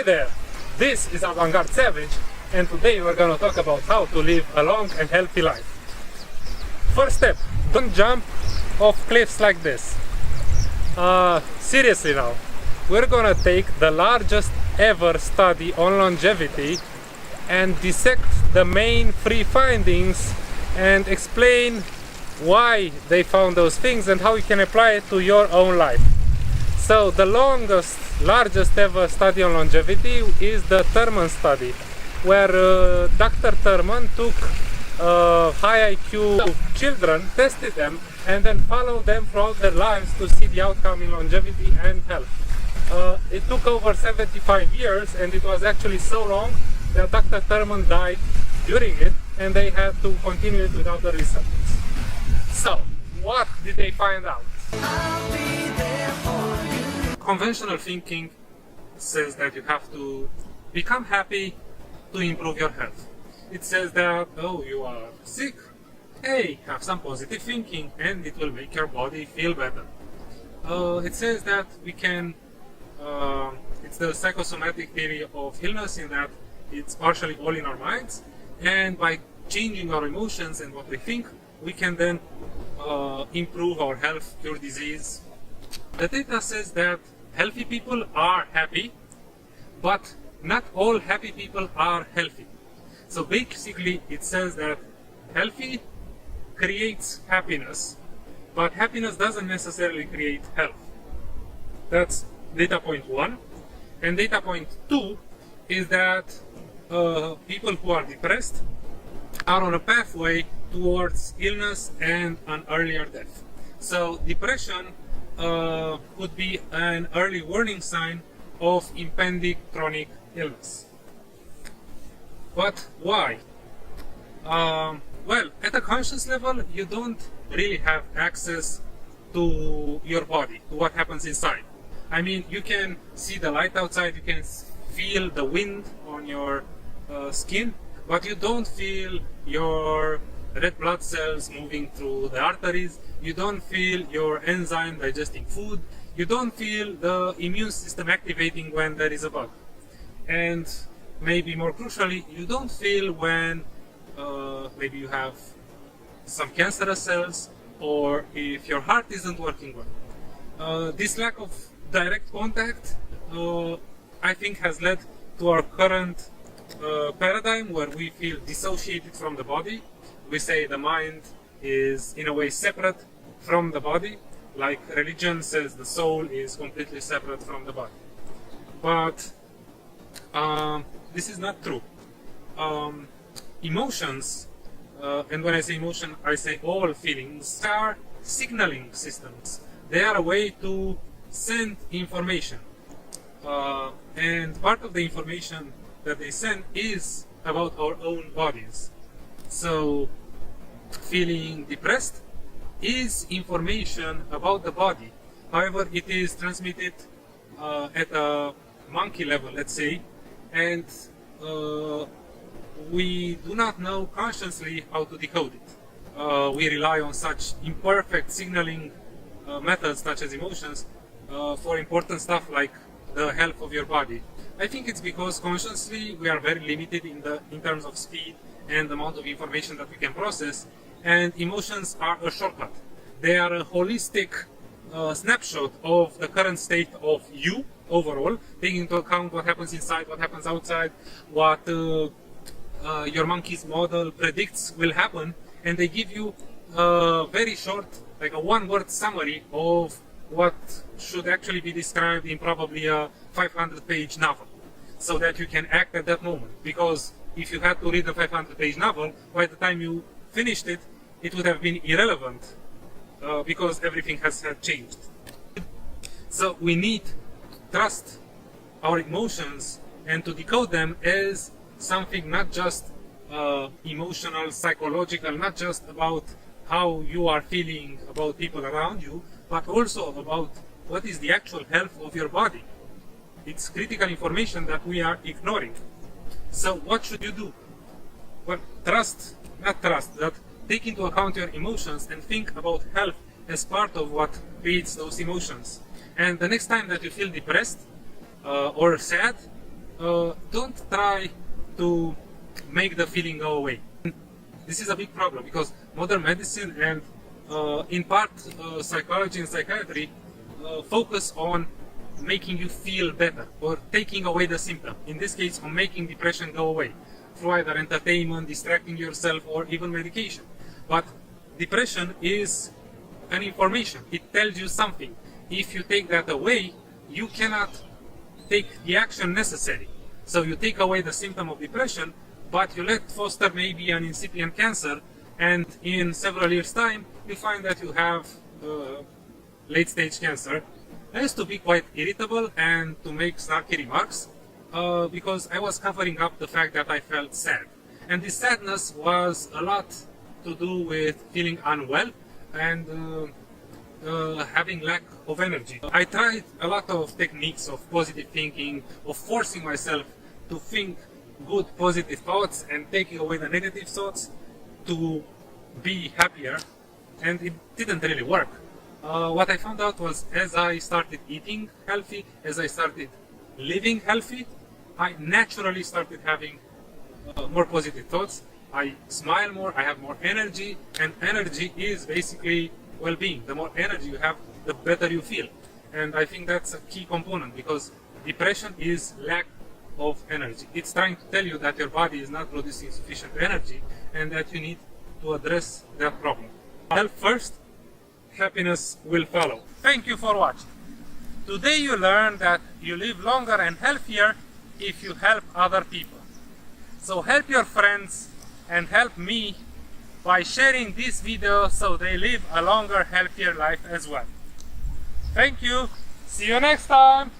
there, this is Avant-Garde Savage, and today we're gonna talk about how to live a long and healthy life. First step, don't jump off cliffs like this. Seriously now, we're gonna take the largest ever study on longevity and dissect the main three findings and explain why they found those things and how you can apply it to your own life. So the largest ever study on longevity is the Thurman study, where Dr. Thurman took high IQ children, tested them, and then followed them throughout their lives to see the outcome in longevity and health. It took over 75 years, and it was actually so long that Dr. Thurman died during it, and they had to continue it without the results. So, what did they find out? Conventional thinking says that you have to become happy to improve your health. It says that, oh, you are sick, hey, have some positive thinking and it will make your body feel better. It says that we can, it's the psychosomatic theory of illness, in that it's partially all in our minds, and by changing our emotions and what we think, we can then improve our health, cure disease. The data says that healthy people are happy, but not all happy people are healthy. So basically it says that healthy creates happiness, but happiness doesn't necessarily create health. That's data point 1. And data point 2 is that people who are depressed are on a pathway towards illness and an earlier death. So depression could be an early warning sign of impending chronic illness. But why? Well, at a conscious level, you don't really have access to your body, to what happens inside. I mean, you can see the light outside, you can feel the wind on your skin, but you don't feel your red blood cells moving through the arteries, you don't feel your enzyme digesting food, you don't feel the immune system activating when there is a bug. And maybe more crucially, you don't feel when maybe you have some cancerous cells, or if your heart isn't working well. This lack of direct contact, I think, has led to our current paradigm where we feel dissociated from the body. We say the mind is in a way separate from the body, like religion says the soul is completely separate from the body. But this is not true. Emotions, and when I say emotion, I say all feelings, are signaling systems. They are a way to send information. And part of the information that they send is about our own bodies. So feeling depressed is information about the body. However, it is transmitted at a monkey level, let's say, and we do not know consciously how to decode it. We rely on such imperfect signaling methods such as emotions for important stuff like the health of your body. I think it's because consciously we are very limited in terms of speed and the amount of information that we can process, and emotions are a shortcut. They are a holistic snapshot of the current state of you overall, taking into account what happens inside, what happens outside, what your monkey's model predicts will happen, and they give you a very short, like a one-word summary of what should actually be described in probably a 500-page novel, so that you can act at that moment. Because if you had to read a 500-page novel, by the time you finished it, it would have been irrelevant, because everything had changed. So we need to trust our emotions and to decode them as something not just emotional, psychological, not just about how you are feeling about people around you, but also about what is the actual health of your body. It's critical information that we are ignoring. So what should you do? Well, that take into account your emotions and think about health as part of what creates those emotions. And the next time that you feel depressed or sad, don't try to make the feeling go away. This is a big problem because modern medicine and in part psychology and psychiatry focus on making you feel better or taking away the symptom. In this case, on making depression go away through either entertainment, distracting yourself, or even medication. But depression is an information. It tells you something. If you take that away, you cannot take the action necessary. So you take away the symptom of depression, but you let foster maybe an incipient cancer, and in several years' time, you find that you have late-stage cancer. I used to be quite irritable and to make snarky remarks because I was covering up the fact that I felt sad. And this sadness was a lot to do with feeling unwell and having lack of energy. I tried a lot of techniques of positive thinking, of forcing myself to think good positive thoughts and taking away the negative thoughts to be happier, and it didn't really work. What I found out was as I started eating healthy, as I started living healthy, I naturally started having more positive thoughts. I smile more, I have more energy, and energy is basically well-being. The more energy you have, the better you feel. And I think that's a key component because depression is lack of energy. It's trying to tell you that your body is not producing sufficient energy and that you need to address that problem. Health first, happiness will follow. Thank you for watching. Today you learned that you live longer and healthier if you help other people. So help your friends and help me by sharing this video so they live a longer, healthier life as well. Thank you. See you next time.